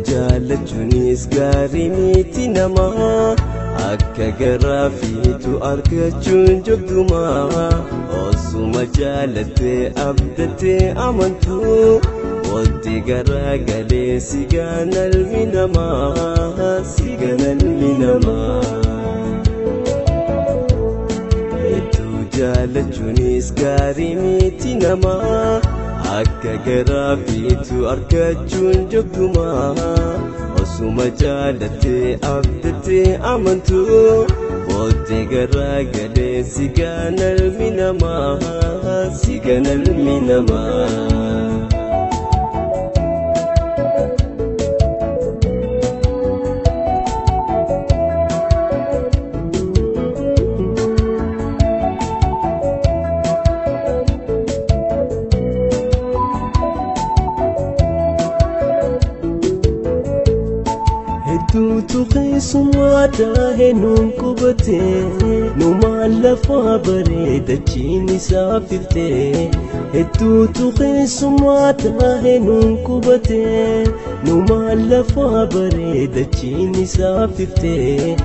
Jaalachuunis gaarii miti namaa akka garaafiitu argachuun jogdumaa osuma jaalattee abdattee amantuu wanti garaagalee sigaan almi namaa jaalachuunis gaarii miti namaa akka garaafiitu argachuun jogdumaa osuma jaalattee abdattee amantuu wanti garaagalee sigaan almi namaa Tutu keessumaa taa'ee nuun qubatee numaan lafa bareedachiin isaa fiftee. Tutu keessumaa taa'ee nuun qubatee numaan lafa bareedachiin isaa fiftee.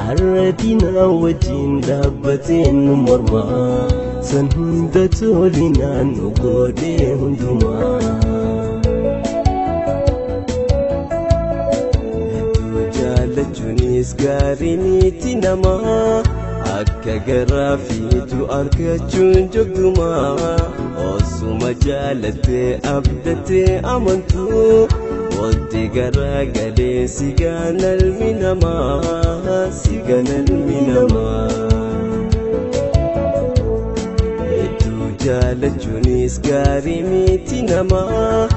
Arradina wajjin dhaabbatee nu mormaa san hunda tolinaan nu godhee hundumaa. Jaalachuunis gaarii miti namaa akka garaafiitu argachuun jogdumaa osuma jaalattee abdattee amantuu wanti garaagalee sigaan almi namaa jaalachuunis gaarii miti namaa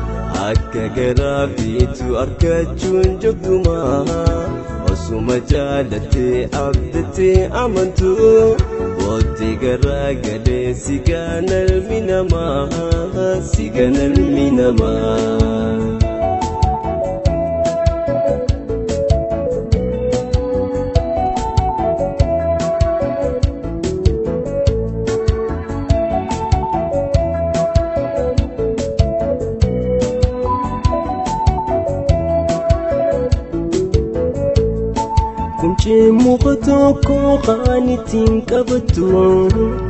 akka garaafiitu argachuun jogdumaa osuma jaalattee abdattee amantuu wanti garaagalee sigaan almi namaa. Kunchee muka tokko kan ittiin qabatu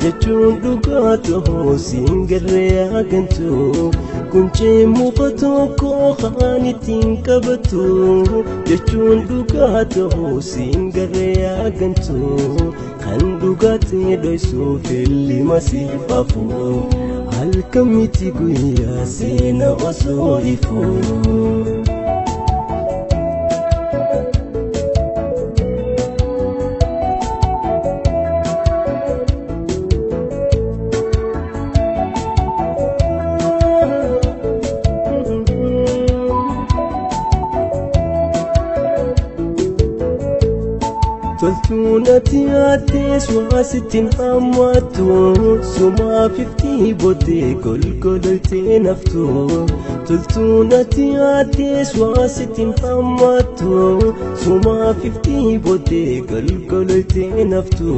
jechuun dhugaa ta'uu siin garree hagantu. Kunchee muka tokko kan ittiin qabatu jechuun dhugaa ta'uu siin garree hagantu. Kan dhugaatee dhoysuuf ilma siif hafu halkan miti guyyaa seena osoo ifuu. Toltuun ati aaddee sumaasittiin hammatu sumaa fiftii boodee golgololtee naftu. Toltuun ati aaddee sumaasittiin hammatu sumaa fiftii boodee golgololtee naftu.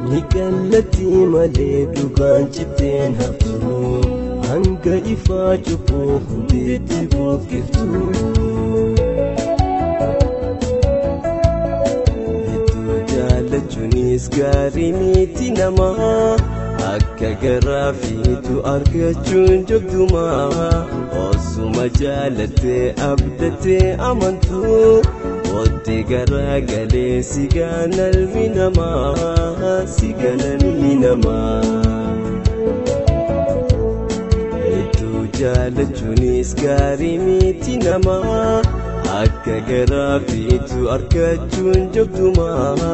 Ni gallatti malee dhugaan citteen haftu hanga ifaa cubbuu hundeetti buqqiftu. Jaalachuunis gaarii miti namaa akka garaafiitu argachuun jogdumaa osuma jaalattee abdattee amantuu wanti garaagalee sigaan almi namaa jaalachuunis gaarii miti namaa akka garaafiitu argachuun jogdumaa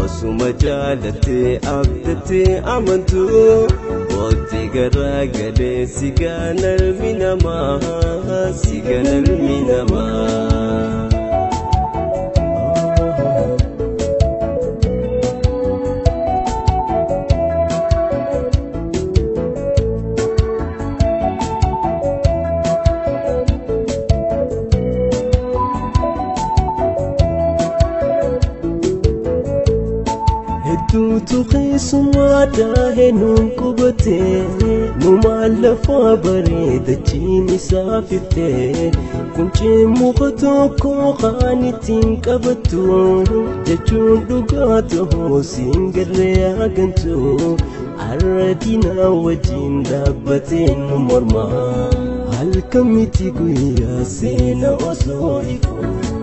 osuma jaalattee abdattee amantuu wanti garaagalee sigaan almi namaa. nutu keessumaa daaheenuun qubate numaan lafa bareedachiin isaa fiftee kuncee muka tokko kan ittiin qabattu jechuun dhugaa ta'uu siin garree agantu arradina wajjin dhaabbateen nu mormaa halkan miti guyyaa seena osoo ifu